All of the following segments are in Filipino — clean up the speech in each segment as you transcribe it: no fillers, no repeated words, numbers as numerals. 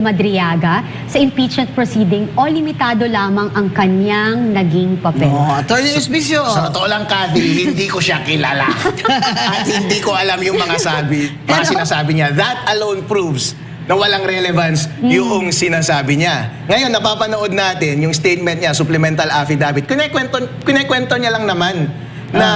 Madriaga sa impeachment proceeding o limitado lamang ang kanyang naging papel? Attorney Espisio. Sa totoo lang, Kadi, hindi ko siya kilala. At hindi ko alam yung mga sinasabi niya. That alone proves na walang relevance yung sinasabi niya. Ngayon, napapanood natin yung statement niya, supplemental affidavit. Kinikwento niya lang naman na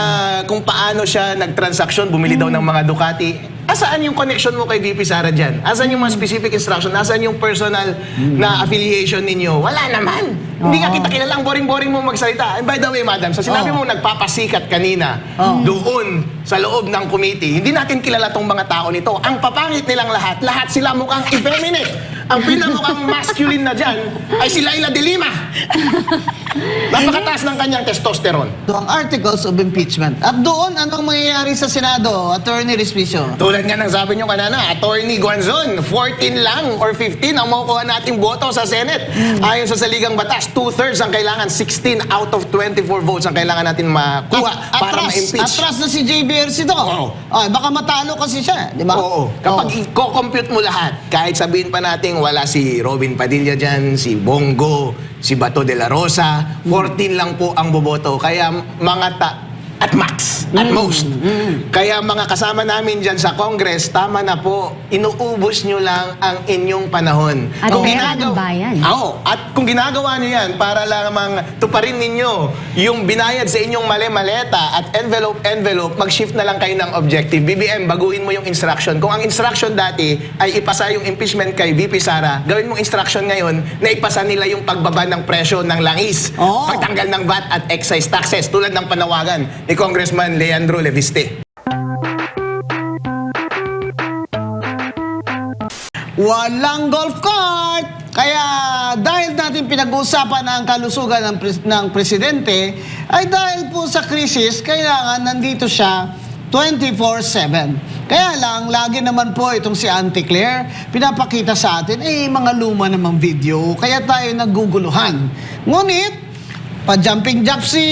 kung paano siya nagtransaksyon, bumili daw ng mga Ducati. Asaan yung connection mo kay VP Sara dyan? Asan yung mga specific instruction? Asan yung personal na affiliation ninyo? Wala naman. Hindi nga kita kilala. Ang boring-boring mo magsalita. And by the way, madam, sa sinabi mo nagpapasikat kanina doon sa loob ng committee, hindi natin kilala tong mga tao nito. Ang papangit nilang lahat, lahat sila mukhang effeminate. Ang pinamukhang masculine na dyan ay si Laila de Lima. Napakataas ng kanyang testosterone. Ang articles of impeachment. At doon, anong mangyayari sa Senado, Attorney Espisio? Tulad nga ng sabi nyo kanana, Attorney Guanzon, 14 lang or 15 ang makukuha nating boto sa Senate. Ayon sa saligang batas, 2/3 ang kailangan, 16 out of 24 votes ang kailangan natin makuha para ma-impeach. Atras na si JBRC to. Oo. Baka matalo kasi siya, di ba? Oo. Kapag i-compute mo lahat, kahit sabihin pa natin wala si Robin Padilla dyan, si Bongo, si Bato de la Rosa, 14 lang po ang boboto. Kaya mga at max, at most. Kaya mga kasama namin dyan sa Congress, tama na po, inuubos nyo lang ang inyong panahon. At pera ng bayan. Oo, at kung ginagawa nyo yan para lamang tuparin ninyo yung binayad sa inyong mali-maleta at envelope, mag-shift na lang kayo ng objective. BBM, baguhin mo yung instruction. Kung ang instruction dati ay ipasa yung impeachment kay VP Sara, gawin mong instruction ngayon na ipasa nila yung pagbaba ng presyo ng langis, pagtanggal ng VAT at excise taxes, tulad ng panawagan ni Congressman Leandro Leviste. Walang golf cart! Kaya dahil natin pinag-uusapan ang kalusugan ng presidente, ay dahil po sa krisis, kailangan nandito siya 24/7. Kaya lang, lagi naman po itong si Auntie Claire, pinapakita sa atin, mga luma namang video, kaya tayo naguguluhan. Ngunit, pa-jumping jack si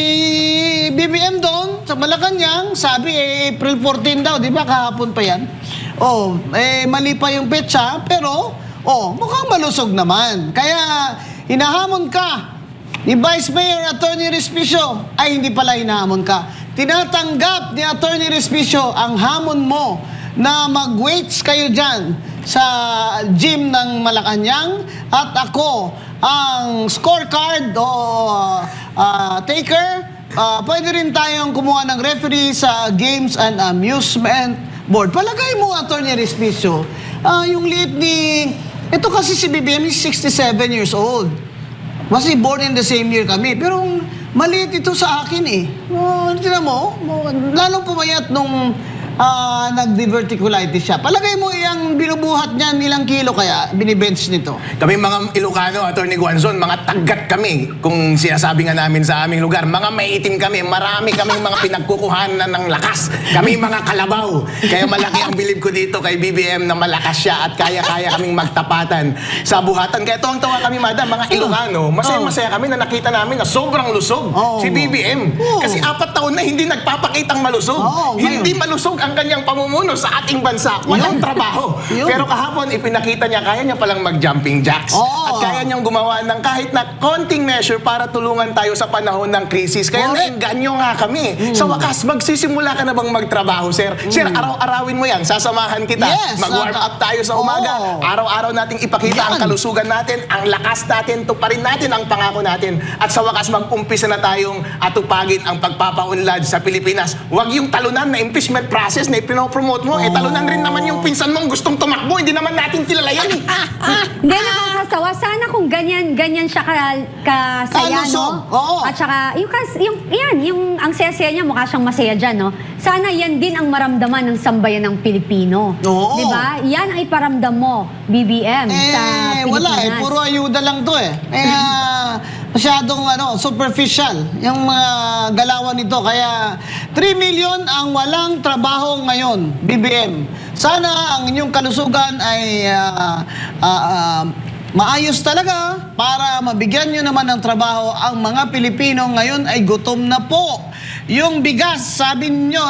BBM doon sa Malacanang, sabi April 14 daw, di ba kahapon pa yan? Mali pa yung petsa, pero mukhang malusog naman. Kaya hinahamon ka ni Vice Mayor Attorney Espisio, ay hindi pala hinahamon ka. Tinatanggap ni Attorney Espisio ang hamon mo na mag-weights kayo dyan sa gym ng Malacanang at ako ang scorecard o taker. Pwede rin tayong kumuha ng referee sa Games and Amusement Board. Palagay mo, Attorney Espisio, yung liit ni... Ito kasi si BBM is 67 years old. Kasi born in the same year kami. Pero maliit ito sa akin eh. Tignan mo, lalong pumayat nung nag-diverticulitis siya. Palagay mo yung binubuhat niya nilang kilo kaya binibench nito. Kami mga Ilocano, Attorney Guanzon, mga tagat kami. Kung sinasabi nga namin sa aming lugar, mga maitim kami, marami kaming mga pinagkukuhanan ng lakas. Kami mga kalabaw. Kaya malaki ang bilib ko dito kay BBM na malakas siya at kaya-kaya kaming magtapatan sa buhatan. Kaya tuwang-tawa kami, madam, mga Ilocano, masaya-masaya kami na nakita namin na sobrang lusog si BBM. Kasi 4 taon na hindi nagpapakitang malusog. Hindi malusog ang kanyang pamumuno sa ating bansa. Walang trabaho. Pero kahapon, ipinakita niya, kaya niya palang mag-jumping jacks. At kaya niyang gumawa ng kahit na konting measure para tulungan tayo sa panahon ng krisis. Kaya nainganyo nga kami. Sa wakas, magsisimula ka na bang magtrabaho, sir? Sir, araw-arawin mo yan. Sasamahan kita. Mag-warm up tayo sa umaga. Araw-araw nating ipakita ang kalusugan natin, ang lakas natin, tuparin natin ang pangako natin. At sa wakas, mag-umpisa na tayong atupagin ang pagpapaunlad sa Pilipinas. Huwag yung talunan na impeachment process na ipinopromote mo, talunan rin naman yung pinsan mong gustong tumakbo. Hindi naman natin kilala yan. Hindi, nakakasawa. Sana kung ganyan siya kasaya, no? At saka, ang saya-saya niya, mukha siyang masaya dyan, no? Sana yan din ang maramdaman ng sambayan ng Pilipino. Di ba? Yan ay paramdam mo, BBM, sa Pilipinas. Wala puro ayuda lang to masyadong superficial yung mga galawan nito. Kaya 3 million ang walang trabaho ngayon, BBM. Sana ang inyong kalusugan ay maayos talaga para mabigyan nyo naman ng trabaho ang mga Pilipino. Ngayon ay gutom na po. Yung bigas, sabi niyo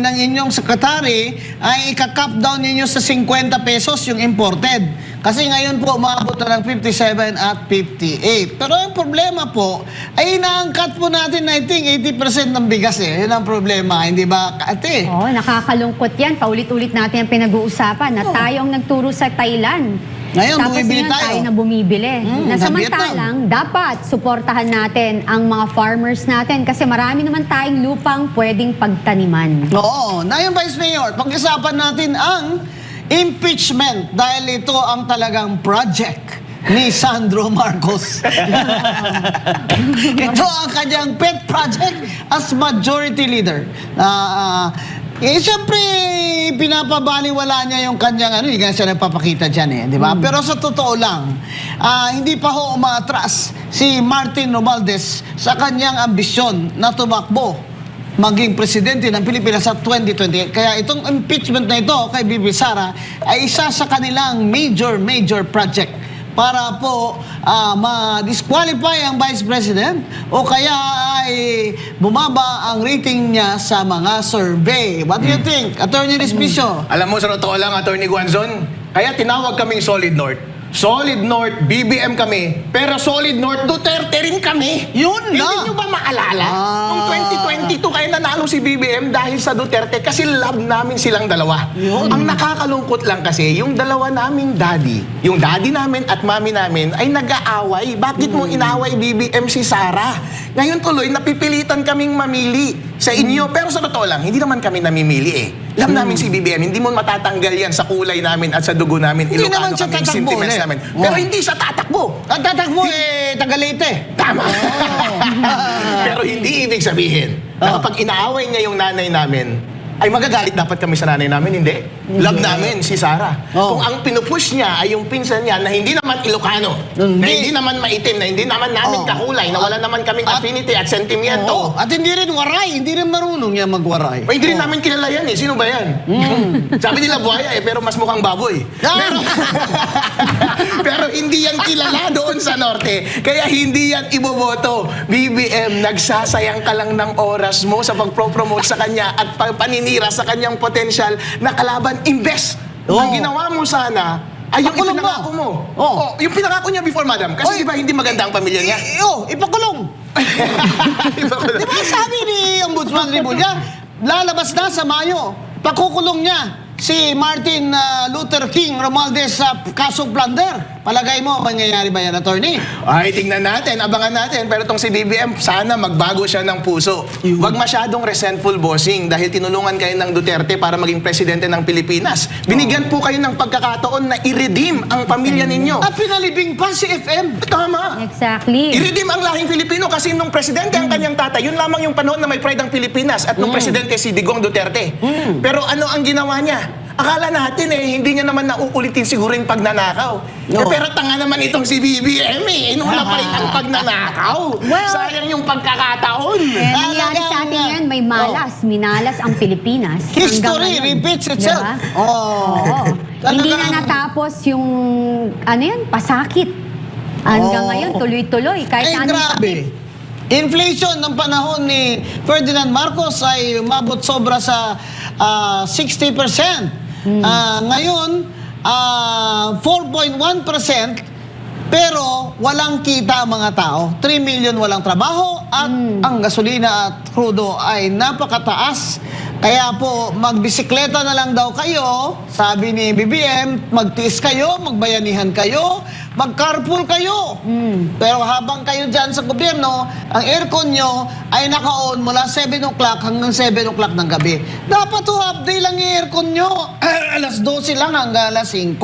ng inyong sekretary, ay ika-cap down ninyo sa 50 pesos yung imported. Kasi ngayon po, umabot na ng 57 at 58. Pero yung problema po, ay inaangkat po natin, I think, 80% ng bigas eh. Yun ang problema, hindi ba, ate? Oh, nakakalungkot yan. Paulit-ulit natin ang pinag-uusapan na tayo ang nagturo sa Thailand. Ngayon, Tapos bumibili ngayon, tayo. tayo na bumibili. Na sa samantalang, dapat suportahan natin ang mga farmers natin kasi marami naman tayong lupang pwedeng pagtaniman. Oo. Na yung Vice Mayor, pag-isapan natin ang impeachment dahil ito ang talagang project ni Sandro Marcos. Ito ang kanyang pet project as majority leader. Siyempre, pinapabaliwala niya yung kanyang hindi nga siya nagpapakita dyan eh, di ba? Pero sa totoo lang, hindi pa ho umaatras si Martin Romualdez sa kanyang ambisyon na tumakbo maging presidente ng Pilipinas sa 2028. Kaya itong impeachment na ito kay Bibi Sara ay isa sa kanilang major project para po ma-disqualify ang Vice President o kaya ay bumaba ang rating niya sa mga survey. What do you think, Attorney Respicio? Alam mo, sa totoo lang, Attorney Guanzon, kaya tinawag kaming Solid North. Solid North, BBM kami, pero Solid North, Duterte rin kami. Yun na. Hindi nyo ba maalala? Noong 2022, kaya nanalo si BBM dahil sa Duterte kasi love namin silang dalawa. Yun. Ang nakakalungkot lang kasi, yung dalawa naming daddy, yung daddy namin at mami namin ay nag-aaway. Bakit mo inaway BBM si Sara? Ngayon tuloy, napipilitan kaming mamili sa inyo. Pero sa totoo lang, hindi naman kami namimili eh. Love namin si BBM, hindi mo matatanggal yan sa kulay namin at sa dugo namin. Hindi Ilocano naman siya kaming tatakbo sentiments ulit. namin. Pero hindi siya tatakbo. Ang tatakbo Tagalite. Tama. Pero hindi ibig sabihin na kapag inaaway niya yung nanay namin, ay magagalit dapat kami sa nanay namin, hindi. Love namin si Sara. Oh. Kung ang pinupush niya ay yung pinsan niya na hindi naman Ilocano, na hindi naman maitim, na hindi naman namin kakulay, na wala naman kaming affinity at sentimiento. At hindi rin waray, hindi rin marunong yan magwaray. Ay, hindi rin namin kilala yan eh. Sino ba yan? Sabi nila buhaya eh, pero mas mukhang baboy. Pero, pero hindi yan kilala doon sa norte. Kaya hindi yan iboboto. BBM, nagsasayang ka lang ng oras mo sa pagpropromote sa kanya at paninira sa kanyang potensyal na kalaban. Imbes, ang ginawa mo sana ay yung Pakulong ipinangako mo. Oh. Yung pinangako niya before, madam. Kasi di ba hindi maganda ang pamilya niya? Ipakulong. Di ba sabi ni Ombudsman Rimulya, lalabas na sa Mayo, pakukulong niya si Martin Luther King Romualdez sa kasong plunder. Palagay mo, mangyayari ba yan, attorney? Ay, tingnan natin, abangan natin. Pero itong si BBM, sana magbago siya ng puso. Huwag masyadong resentful bossing dahil tinulungan kayo ng Duterte para maging presidente ng Pilipinas. Binigyan po kayo ng pagkakataon na i-redeem ang pamilya ninyo. At pinalibing pa si FM. Tama. Exactly. I-redeem ang lahing Filipino kasi nung presidente ang kanyang tatay, yun lamang yung panahon na may pride ang Pilipinas at nung presidente si Digong Duterte. Pero ano ang ginawa niya? Akala natin hindi niya naman nauulitin siguro yung pagnanakaw. Pero tanga naman itong si BBM eh. Inuuna pa rin ang pagnanakaw. Well, sayang yung pagkakataon. Nangyari sa atin yan, may malas. Minalas ang Pilipinas. History Hanggang ngayon. repeats itself. Diba? Oh. Oo. Hindi na natapos yung, pasakit. Hanggang ngayon, tuloy-tuloy. Kahit anong Grabe. Inflation ng panahon ni Ferdinand Marcos ay umabot sobra sa 60%. Ngayon, 4.1%, pero walang kita ang mga tao. 3 million walang trabaho at ang gasolina at krudo ay napakataas. Kaya po, magbisikleta na lang daw kayo, sabi ni BBM, magtiis kayo, magbayanihan kayo, mag-carpool kayo. Pero habang kayo dyan sa gobyerno, ang aircon nyo ay naka-on mula 7 o'clock hanggang 7 o'clock ng gabi. Dapat half day lang yung aircon nyo. Alas 12 lang hanggang alas 5.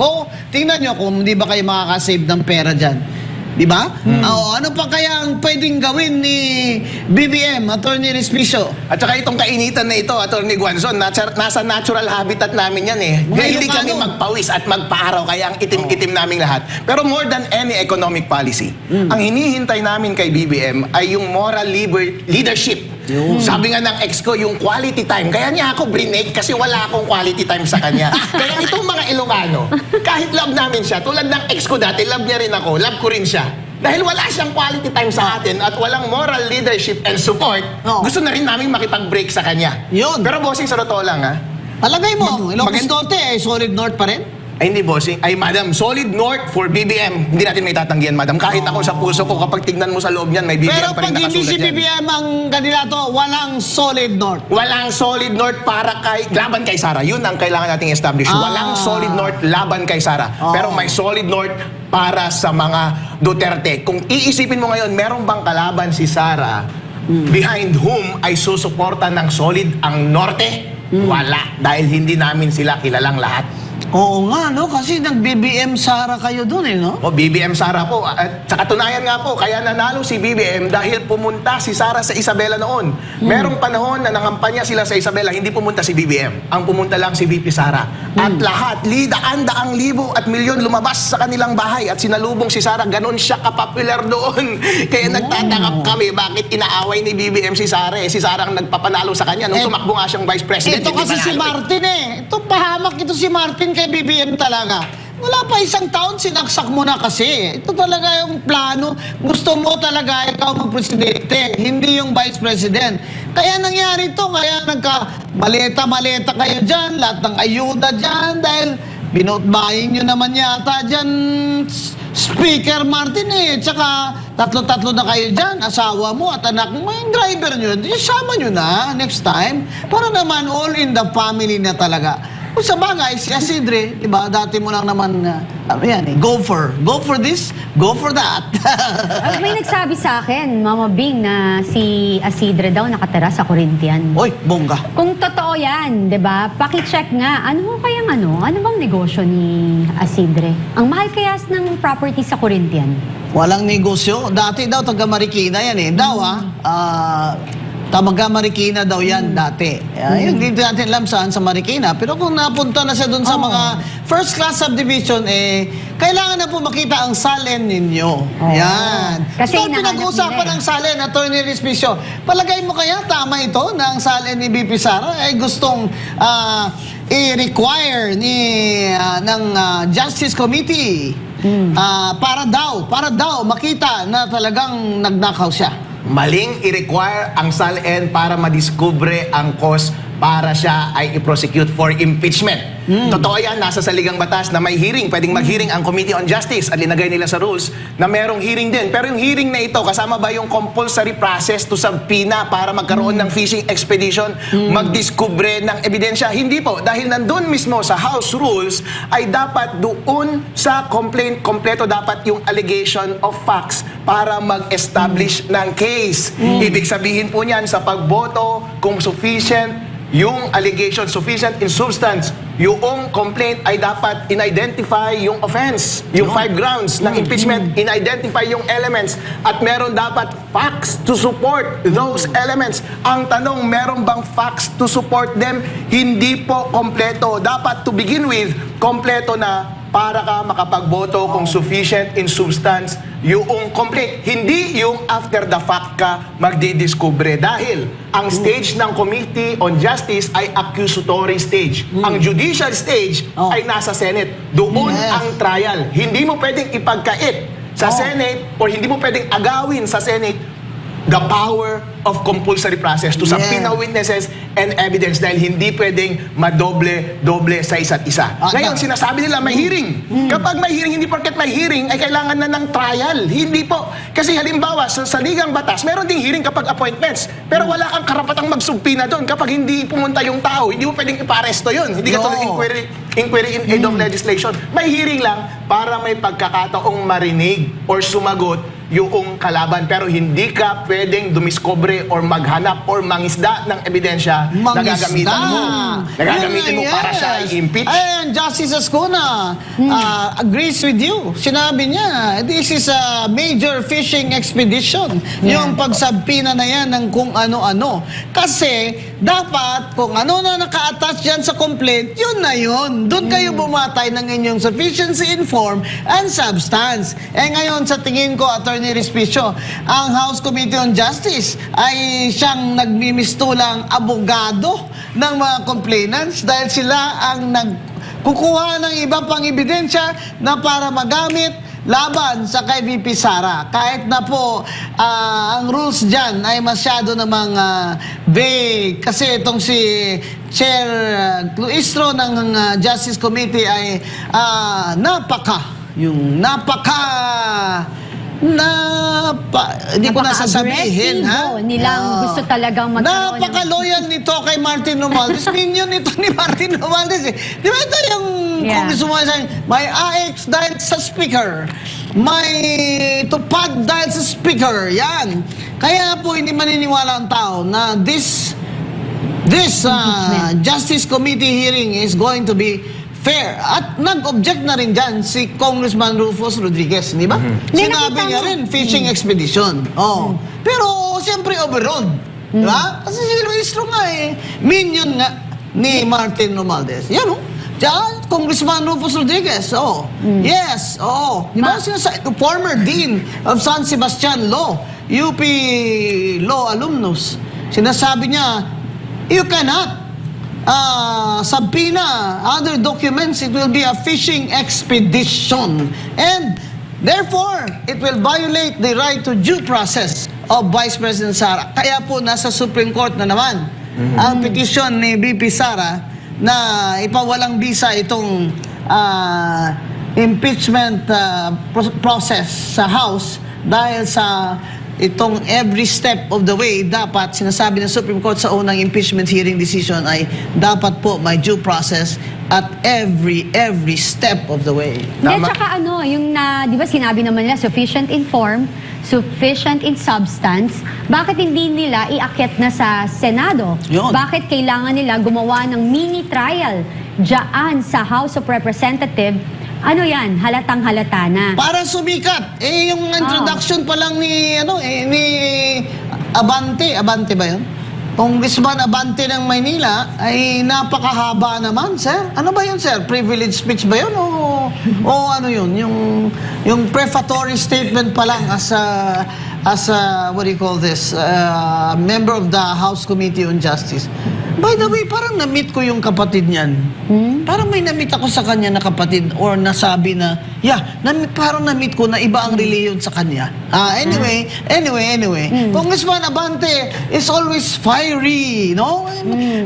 Tingnan nyo kung hindi ba kayo makakasave ng pera dyan. Di ba? Ano pa kaya ang pwedeng gawin ni BBM, Attorney Respicio? At saka itong kainitan na ito, Atty. Guanzon, nasa natural habitat namin yan eh. Mahilig kami magpawis at magpaaraw, kaya ang itim-itim naming lahat. Pero more than any economic policy, ang hinihintay namin kay BBM ay yung moral leadership. Sabi nga ng ex ko, yung quality time. Kaya niya ako brinake kasi wala akong quality time sa kanya. Kaya itong mga Ilocano, kahit love namin siya, tulad ng ex ko dati, love niya rin ako, love ko rin siya. Dahil wala siyang quality time sa atin at walang moral leadership and support, gusto na rin namin makipag-break sa kanya. Yun. Pero bossing, sa totoo lang ha, Palagay mo, Ilocos Norte ay solid north pa rin? Ay, hindi, bossing. Ay, madam, solid north for BBM. Hindi natin may tatanggihan, madam. Kahit ako sa puso ko, kapag tignan mo sa loob niyan, may BBM Pero pa rin pag hindi nakasulat si yan. BBM ang kandidato, walang solid north. Walang solid north para laban kay Sara. Yun ang kailangan nating establish. Walang solid north laban kay Sara. Pero may solid north para sa mga Duterte. Kung iisipin mo ngayon, meron bang kalaban si Sara behind whom ay susuporta ng solid ang Norte? Wala. Dahil hindi namin sila kilalang lahat. Oo nga, no? Kasi nag-BBM Sara kayo dun, no? O BBM Sara po. At sa katunayan nga po, kaya nanalo si BBM dahil pumunta si Sara sa Isabela noon. Merong panahon na nangampanya sila sa Isabela, hindi pumunta si BBM. Ang pumunta lang si VP Sara. At lahat, daan-daang libo at milyon lumabas sa kanilang bahay at sinalubong si Sara. Ganon siya kapopular doon. Kaya nagtatakap kami, bakit inaaway ni BBM si Sara? Si Sara ang nagpapanalo sa kanya nung tumakbo nga siyang Vice President. Ito kasi si Martin Ito pahamak ito si Martin kay BBM talaga. Wala pa isang taon, sinaksak mo na kasi. Ito talaga yung plano. Gusto mo talaga ikaw magpresidente, hindi yung vice president. Kaya nangyari to, kaya nagka-maleta-maleta kayo dyan, lahat ng ayuda dyan, dahil binotbayin nyo naman yata dyan, Speaker Martin Tsaka tatlo-tatlo na kayo dyan, asawa mo at anak mo, yung driver nyo, sama nyo na next time. Para naman all in the family na talaga. Kung sa bagay, si Isidre, di ba, dati mo lang naman, go for this, go for that. May nagsabi sa akin, Mama Bing, na si Isidre daw nakatira sa Corinthian. Oy, bongga. Kung totoo yan, di ba, pakicheck nga, ano bang negosyo ni Isidre? Ang mahal kaya ng property sa Corinthian? Walang negosyo. Dati daw, taga Marikina yan Taga Marikina daw yan dati. Hindi natin alam saan sa Marikina. Pero kung napunta na siya doon sa mga first class subdivision, kailangan na po makita ang salen ninyo. Yan. Kasi So, hinahanap pinag-uusapan nila ng salen, Attorney Respicio. Palagay mo kaya tama ito na ang salen ni BP Sara ay gustong i-require ng Justice Committee para daw makita na talagang nagnakaw siya. Maling i-require ang SALN para madiskubre ang cause para siya ay i-prosecute for impeachment. Totoo yan, nasa saligang batas na may hearing. Pwedeng mag-hearing ang Committee on Justice at linagay nila sa rules na merong hearing din. Pero yung hearing na ito, kasama ba yung compulsory process to subpoena para magkaroon ng fishing expedition, magdiskubre ng ebidensya? Hindi po. Dahil nandun mismo sa House Rules ay dapat doon sa complaint, kompleto dapat yung allegation of facts para mag-establish ng case. Ibig sabihin po niyan sa pagboto, kung sufficient yung allegation, sufficient in substance, yung complaint ay dapat in-identify yung offense, yung 5 grounds ng impeachment, in-identify yung elements, at meron dapat facts to support those elements. Ang tanong, meron bang facts to support them? Hindi po kompleto. Dapat to begin with, kompleto na para ka makapagboto kung sufficient in substance yung complaint. Hindi yung after the fact ka magdidiskubre. Dahil ang stage ng Committee on Justice ay accusatory stage. Ang judicial stage ay nasa Senate. Doon ang trial. Hindi mo pwedeng ipagkait sa Senate or hindi mo pwedeng agawin sa Senate the power of compulsory process to subpoena witnesses and evidence dahil hindi pwedeng madoble-doble sa isa't isa. Ngayon, sinasabi nila may hearing. Kapag may hearing, hindi porket may hearing ay kailangan na ng trial. Hindi po. Kasi halimbawa, sa ligang batas, meron ding hearing kapag appointments. Pero wala kang karapatang magsubpoena doon kapag hindi pumunta yung tao. Hindi mo pwedeng iparesto yun. Hindi ka inquiry in aid of legislation. May hearing lang para may pagkakataong marinig or sumagot yung kalaban, pero hindi ka pwedeng dumiskobre or maghanap or mangisda ng ebidensya na gagamitin mo. Para siya i-impeach. Ayan, Justice Ascuna agrees with you. Sinabi niya, this is a major fishing expedition. Yung pagsabpina na yan ng kung ano-ano. Kasi, dapat, kung ano na naka-attach yan sa complaint, yun na yun. Doon kayo bumatay ng inyong sufficiency in form and substance. Ngayon, sa tingin ko, Attorney Respicio, ang House Committee on Justice ay siyang nagmimistulang abogado ng mga complainants dahil sila ang nagkukuha ng iba pang ebidensya na para magamit laban sa kay VP Sara. Kahit na po ang rules dyan ay masyado namang vague. Kasi itong si Chair Luistro ng Justice Committee ay hindi ko na sasabihin, ha? Nilang gusto talagang magkaroon Napaka-loyal nito kay Martin Romualdez. Minion ito ni Martin Romualdez. Di ba ito yung congresswoman saying, may AX dahil sa speaker, may tupad dahil sa speaker. Yan. Kaya po hindi maniniwala ang tao na this Justice Committee hearing is going to be fair. At nag-object na rin dyan si Congressman Rufus Rodriguez, di ba? Sinabi niya rin, fishing expedition. Pero, siyempre, overruled. Di ba? Kasi si Luistro nga minion nga ni Martin Romualdez. Yan, Diyan, Congressman Rufus Rodriguez. Yes, Di ba? Former Dean of San Sebastian Law, UP Law alumnus. Sinasabi niya, you cannot subpoena other documents, it will be a fishing expedition. And therefore, it will violate the right to due process of Vice President Sara. Kaya po, nasa Supreme Court na naman ang petisyon ni VP Sara na ipawalang bisa itong impeachment process sa House dahil sa itong every step of the way, dapat sinasabi ng Supreme Court sa unang impeachment hearing decision ay dapat po may due process at every step of the way. At saka di ba sinabi naman nila, sufficient in form, sufficient in substance, bakit hindi nila iakyat na sa Senado? Yun. Bakit kailangan nila gumawa ng mini trial dyan sa House of Representatives? Halatang halata na. Para sumikat. Yung introduction pa lang ni Abante ba yun? Congressman Abante ng Maynila ay napakahaba naman, sir. Ano ba yun, sir? Privilege speech ba yun? O ano yun? Yung prefatory statement pa lang as a what do you call this? Member of the House Committee on Justice. By the way, parang na-meet ko yung kapatid niyan. Parang may na-meet ako sa kanya na kapatid or nasabi na, parang na-meet ko na iba ang reliyon sa kanya. Anyway. Congressman Abante is always fiery, no?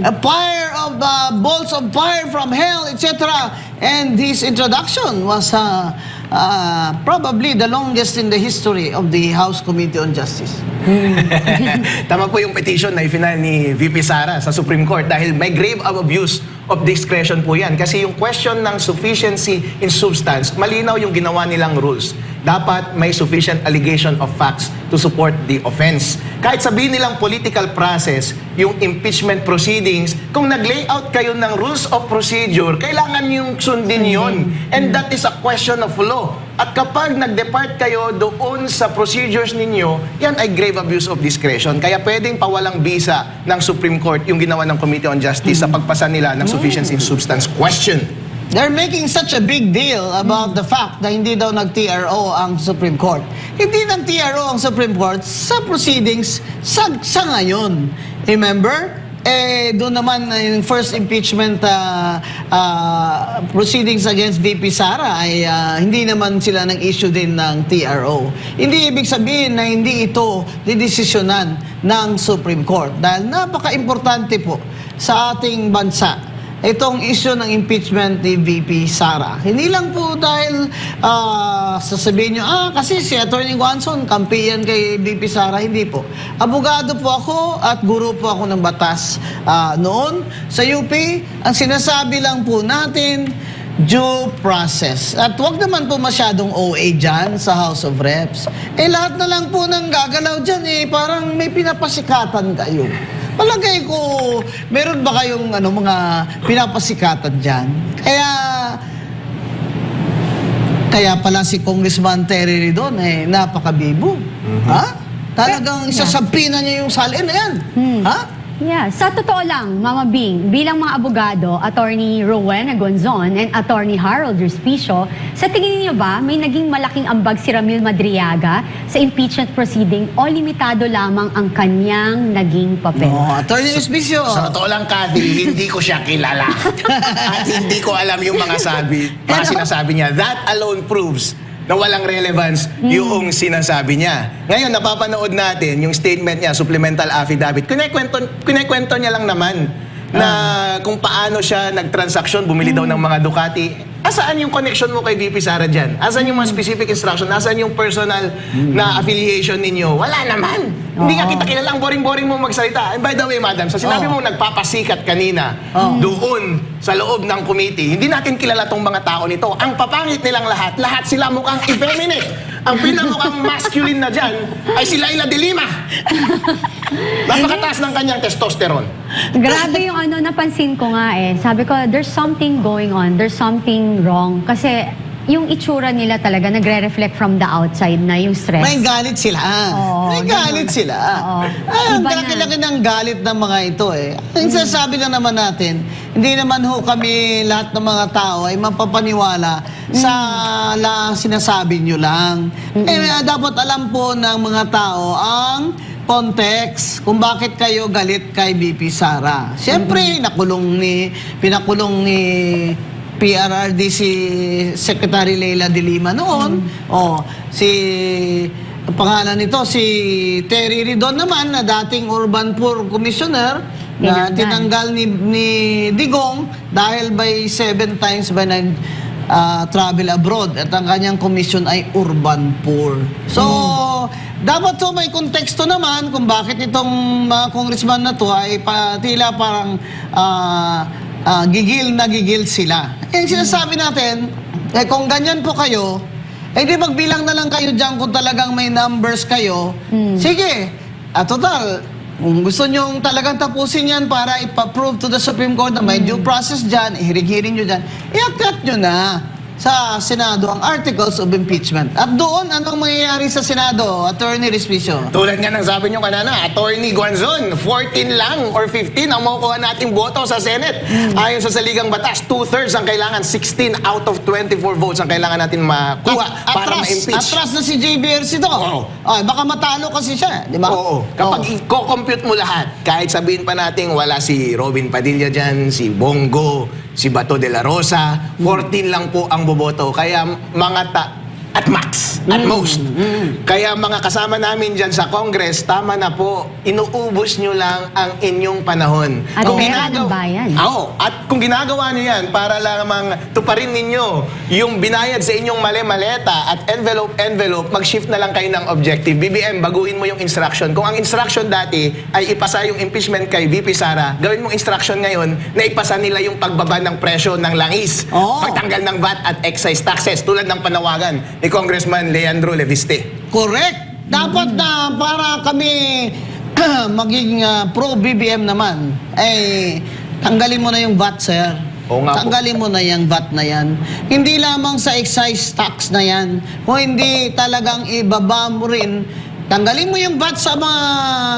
A fire of bolts of fire from hell, etc. And his introduction was probably the longest in the history of the House Committee on Justice. Tama po yung petition na i-final ni VP Sara sa Supreme Court dahil may grave abuse of discretion po yan. Kasi yung question ng sufficiency in substance, malinaw yung ginawa nilang rules. Dapat may sufficient allegation of facts to support the offense. Kahit sabihin nilang political process, yung impeachment proceedings, kung nag-layout kayo ng rules of procedure, kailangan yung sundin yon. And that is a question of law. At kapag nag-depart kayo doon sa procedures ninyo, yan ay grave abuse of discretion. Kaya pwedeng pawalang bisa ng Supreme Court yung ginawa ng Committee on Justice sa pagpasa nila ng sufficiency in substance question. They're making such a big deal about the fact na hindi daw nag-TRO ang Supreme Court. Hindi nag-TRO ang Supreme Court sa proceedings sa ngayon. Remember? Doon naman yung first impeachment proceedings against VP Sara ay hindi naman sila nag-issue din ng TRO. Hindi ibig sabihin na hindi ito didesisyonan ng Supreme Court dahil napaka-importante po sa ating bansa itong issue ng impeachment ni VP Sara. Hindi lang po dahil sasabihin nyo, kasi si Atty. Guanzon, kampiyan kay VP Sara. Hindi po. Abogado po ako at guro po ako ng batas noon sa UP. Ang sinasabi lang po natin, due process. At wag naman po masyadong OA dyan sa House of Reps. Lahat na lang po ng gagalaw dyan, parang may pinapasikatan kayo. Palagay ko, meron ba kayong mga pinapasikatan dyan? Kaya pala si Congressman Terry Ridon, napakabibo. Talagang isasampina niya yung salin na yan. Yeah, sa totoo lang, Mama Bing, bilang mga abogado, Attorney Rowena Gonzon and Attorney Harold Respicio, sa tingin niyo ba may naging malaking ambag si Ramil Madriaga sa impeachment proceeding o limitado lamang ang kanyang naging papel? Attorney Respicio. Sa totoo lang, Kathy, hindi ko siya kilala. At hindi ko alam yung mga sinasabi niya. That alone proves na walang relevance yung sinasabi niya. Ngayon, napapanood natin yung statement niya, supplemental affidavit. Kunikwento niya lang naman na kung paano siya nagtransaksyon, bumili daw ng mga Ducati. Asaan yung connection mo kay VP Sara dyan? Asan yung mga specific instruction? Asan yung personal na affiliation ninyo? Wala naman. Hindi nga kita kilala. Ang boring-boring mo magsalita. And by the way, madam, sa sinabi mo nagpapasikat kanina doon sa loob ng committee, hindi natin kilala tong mga tao nito. Ang papangit nilang lahat, lahat sila mukhang effeminate. Ang pinamukhang masculine na dyan ay si Laila de Lima. Napakataas ng kanyang testosterone. Grabe yung napansin ko nga Sabi ko, there's something going on. There's something wrong. Kasi yung itsura nila talaga nagre-reflect from the outside na yung stress. May galit sila. May galit sila. Ang Iba laki-laki ng galit ng mga ito Ang sasabi na naman natin, hindi naman kami lahat ng mga tao ay mapapaniwala sa sinasabi nyo lang. Dapat alam po ng mga tao ang context kung bakit kayo galit kay VP Sara. Siyempre, pinakulong ni PRRD si Secretary Leila de Lima noon. Ang pangalan nito, si Terry Ridon naman, na dating Urban Poor Commissioner, na tinanggal ni Digong dahil by 7 times by travel abroad at ang kanyang commission ay Urban Poor. So, dapat may konteksto naman kung bakit itong mga congressman na to ay tila parang gigil na gigil sila. Sinasabi natin, kung ganyan po kayo, di magbilang na lang kayo dyan kung talagang may numbers kayo. Sige, total, kung gusto nyo talagang tapusin yan para ipa-prove to the Supreme Court na may due process dyan, ihirig-hiring nyo dyan, i-accept nyo na sa Senado ang Articles of Impeachment. At doon, anong mangyayari sa Senado, Attorney Respicio? Tulad nga ng sabi nyo kanana, Attorney Guanzon, 14 lang or 15 ang makukuha nating boto sa Senate. Ayon sa saligang batas, 2/3 ang kailangan, 16 out of 24 votes ang kailangan natin makuha para ma-impeach. Atras na si JBRC to. Baka matalo kasi siya, di ba? Oo. Kapag i-compute mo lahat, kahit sabihin pa natin wala si Robin Padilla dyan, si Bongo, si Bato de la Rosa, 14 lang po ang boboto. Kaya at max, at most. Kaya mga kasama namin dyan sa Congress, tama na po, inuubos nyo lang ang inyong panahon. At pera ng bayan. At kung ginagawa nyo yan para lamang tuparin ninyo yung binayad sa inyong mali-maleta at envelope, mag-shift na lang kayo ng objective. BBM, baguhin mo yung instruction. Kung ang instruction dati ay ipasa yung impeachment kay VP Sara, gawin mong instruction ngayon na ipasa nila yung pagbaba ng presyo ng langis, pagtanggal ng VAT at excise taxes, tulad ng panawagan ni Congressman Leandro Leviste. Correct. Dapat na para kami maging pro-BBM naman, tanggalin mo na yung VAT, sir. Tanggalin mo na yung VAT na yan. Hindi lamang sa excise tax na yan. Kung hindi talagang ibaba mo rin, tanggalin mo yung VAT sa mga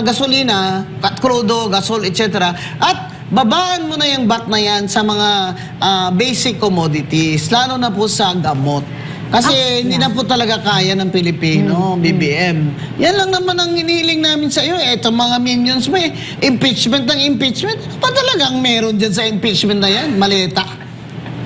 gasolina, krudo, gasol, etc. At babaan mo na yung VAT na yan sa mga basic commodities, lalo na po sa gamot. Kasi hindi na po talaga kaya ng Pilipino, BBM. Yan lang naman ang hinihiling namin sa iyo. Itong mga minions mo impeachment ng impeachment. Pa talagang meron dyan sa impeachment na yan? Maleta.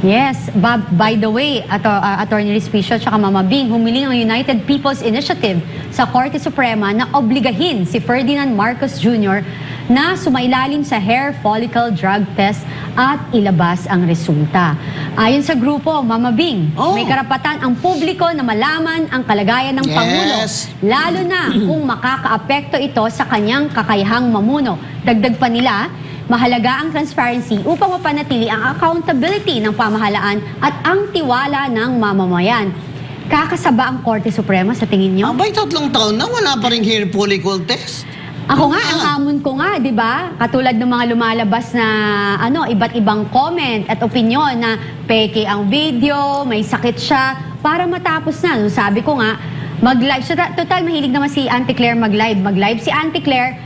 Yes, by the way, Attorney Respicio at Mama Bing, humiling ang United People's Initiative sa Korte Suprema na obligahin si Ferdinand Marcos Jr. na sumailalim sa hair follicle drug test at ilabas ang resulta. Ayon sa grupo, Mama Bing, may karapatan ang publiko na malaman ang kalagayan ng Pangulo, lalo na kung makakaapekto ito sa kanyang kakayahang mamuno. Dagdag pa nila, mahalaga ang transparency upang mapanatili ang accountability ng pamahalaan at ang tiwala ng mamamayan. Kakasaba ang Korte Suprema sa tingin nyo? Abay, 3 taon na wala pa rin hair follicle test. Ako nga, ang hamon ko nga, di ba? Katulad ng mga lumalabas na iba't ibang comment at opinion na peke ang video, may sakit siya, para matapos na. So, sabi ko nga, mag-live. So, total, mahilig naman si Auntie Claire mag-live. Mag-live si Auntie Claire,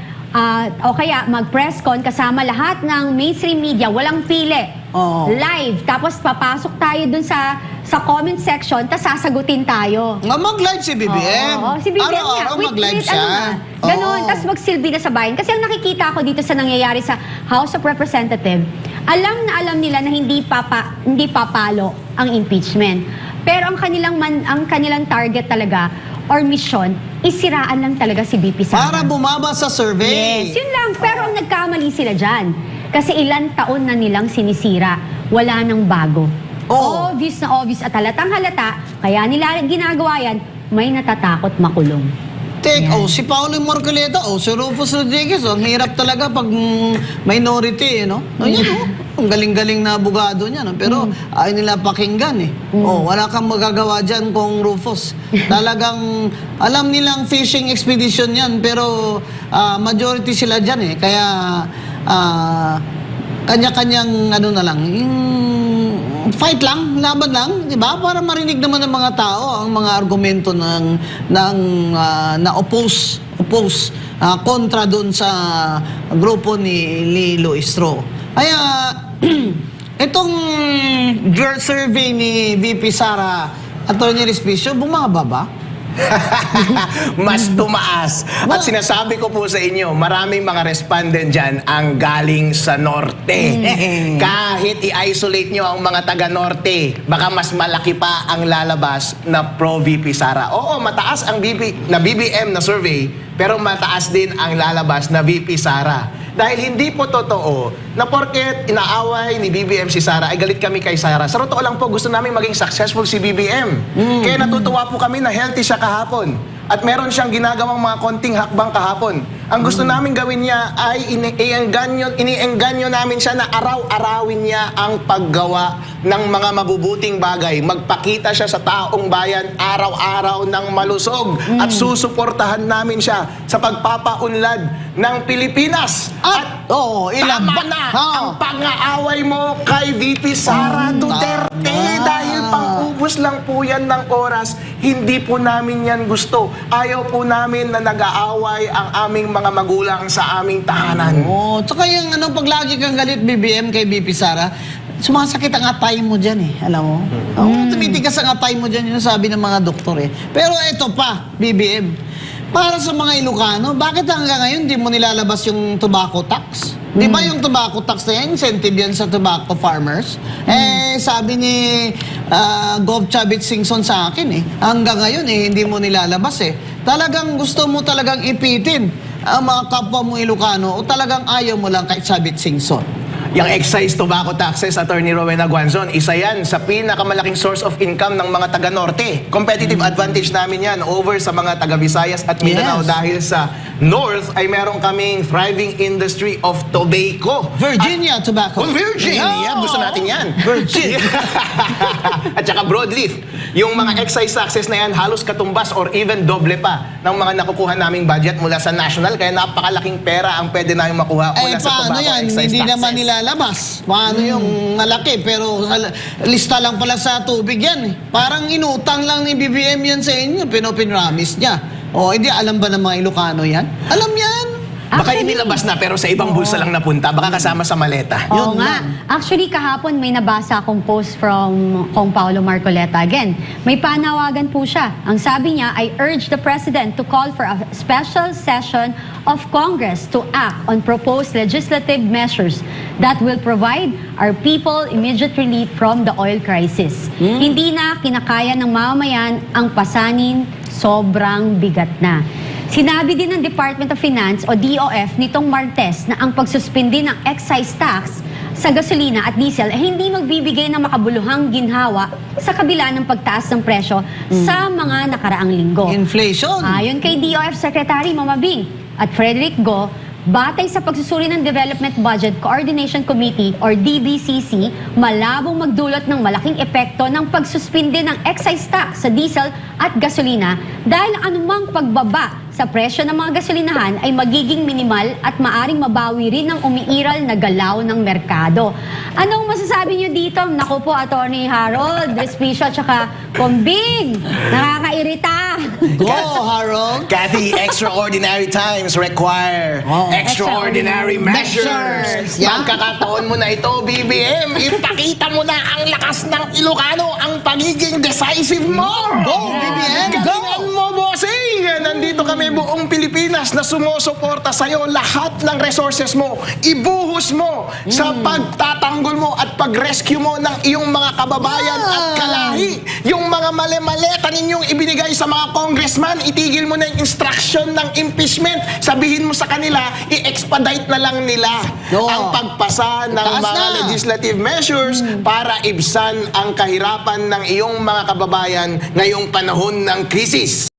o kaya mag-press con kasama lahat ng mainstream media, walang pili. Live. Tapos papasok tayo dun sa comment section, tapos sasagutin tayo. Mag-live si BBM. Si BBM Araw-araw mag-live siya. Ganon. Tapos magsilbi na sa bayan. Kasi ang nakikita ko dito sa nangyayari sa House of Representatives, alam nila na hindi papalo ang impeachment. Pero ang kanilang target talaga or mission, isiraan lang talaga si VP Sara. Para bumaba sa survey. Yes, yun lang. Pero ang nagkamali sila dyan, Kasi ilang taon na nilang sinisira, wala nang bago. Oo. Obvious na obvious at halatang halata, kaya nila ginagawa yan, may natatakot makulong. Si Paolo Marcoleta, si Rufus Rodriguez, ang hirap talaga pag minority, no? Ang galing-galing na abogado niya, no? Pero ayaw nila pakinggan, wala kang magagawa dyan kung Rufus. Talagang, alam nilang fishing expedition yan, pero majority sila dyan, Kaya, kanya-kanyang, na lang, fight lang, laban lang, di ba? Para marinig naman ng mga tao ang mga argumento na oppose kontra doon sa grupo ni Lilo Istro. Kaya itong girl survey ni VP Sara Atty. Respicio, bumaba ba? Mas tumaas. At sinasabi ko po sa inyo, maraming mga respondent dyan ang galing sa Norte. Kahit i-isolate nyo ang mga taga-Norte, baka mas malaki pa ang lalabas na pro-VP Sara. Oo, mataas ang BBM na survey, pero mataas din ang lalabas na VP Sara. Dahil hindi po totoo na porket inaaway ni BBM si Sara ay galit kami kay Sara. Sa totoo lang po, gusto namin maging successful si BBM. Kaya natutuwa po kami na healthy siya kahapon. At meron siyang ginagawang mga konting hakbang kahapon. Ang gusto namin gawin niya ay iniengganyo namin siya na araw-arawin niya ang paggawa ng mga mabubuting bagay. Magpakita siya sa taong bayan araw-araw ng malusog. At susuportahan namin siya sa pagpapaunlad ng Pilipinas. At tama na ang pang-aaway mo kay VP Sara Duterte. Dahil pang-ubos lang po yan ng oras. Hindi po namin yan gusto. Ayaw po namin na nag-aaway ang aming mga magulang sa aming tahanan. Tsaka yung pag lagi kang galit BBM kay VP Sara, sumasakit ang atay mo dyan alam mo? Tumitigas ang atay mo dyan, yun sabi ng mga doktor Pero eto pa, BBM, para sa mga Ilocano, bakit hanggang ngayon di mo nilalabas yung tobacco tax? Di ba yung tobacco tax na yan, incentive yan sa tobacco farmers? Sabi ni Gov. Chavit Singson sa akin hanggang ngayon hindi mo nilalabas Talagang gusto mo talagang ipitin ang mga kapwa mo Ilocano o talagang ayaw mo lang kay Chavit Singson? Yung excise tobacco taxes, Attorney Rowena Guanzon, isa yan sa pinakamalaking source of income ng mga taga-Norte. Competitive advantage namin yan over sa mga taga-Visayas at Mindanao dahil sa North ay meron kaming thriving industry of tobacco. Virginia tobacco. Virginia! Gusto natin yan. Virginia. At saka broadleaf. Yung mga excise taxes na yan halos katumbas or even doble pa ng mga nakukuha naming budget mula sa national. Kaya napakalaking pera ang pwede namin makuha mula sa tobacco excise taxes. Hindi naman nilalabas. Paano yung malaki? Pero lista lang pala sa tubig yan Parang inutang lang ni BBM yan sa inyo. Pinramis niya. Hindi alam ba ng mga Ilocano yan? Alam yan. Baka inilabas na pero sa ibang bulsa lang napunta. Baka kasama sa maleta. Oo nga. Actually, kahapon may nabasa akong post from Kong Paolo Marcoleta. Again, may panawagan po siya. Ang sabi niya, I urge the President to call for a special session of Congress to act on proposed legislative measures that will provide our people immediate relief from the oil crisis. Hindi na kinakaya ng mamamayan ang pasanin, sobrang bigat na. Sinabi din ng Department of Finance o DOF nitong Martes na ang pagsuspindi ng excise tax sa gasolina at diesel ay hindi magbibigay ng makabuluhang ginhawa sa kabila ng pagtaas ng presyo sa mga nakaraang linggo. Inflation. Ayon kay DOF Secretary Mama Bing at Frederick Go, batay sa pagsusuri ng Development Budget Coordination Committee or DBCC, malabong magdulot ng malaking epekto ng pagsuspinde ng excise tax sa diesel at gasolina dahil anumang pagbaba sa presyo ng mga gasolinahan ay magiging minimal at maaring mabawi rin ng umiiral na galaw ng merkado. Anong masasabi niyo dito? Naku po, Attorney Harold, Respicio at saka Combing. Nakakairita. Go, Harold. Kathy, extraordinary times require extraordinary measures. Magkakataon mo na ito, BBM. Ipakita mo na ang lakas ng Ilocano, ang pagiging decisive mo. Go, BBM. Go. Galingan mo, bossing. nandito kami buong Pilipinas na sumusuporta sa'yo. Lahat ng resources mo, ibuhos mo sa pagtatanggol mo at pag-rescue mo ng iyong mga kababayan at kalahi. Yung mga mali-maleta ninyong ibinigay sa mga congressman, itigil mo na yung instruction ng impeachment. Sabihin mo sa kanila, i-expedite na lang nila ang pagpasa ng Taas mga na. legislative measures para ibsan ang kahirapan ng iyong mga kababayan ngayong panahon ng krisis.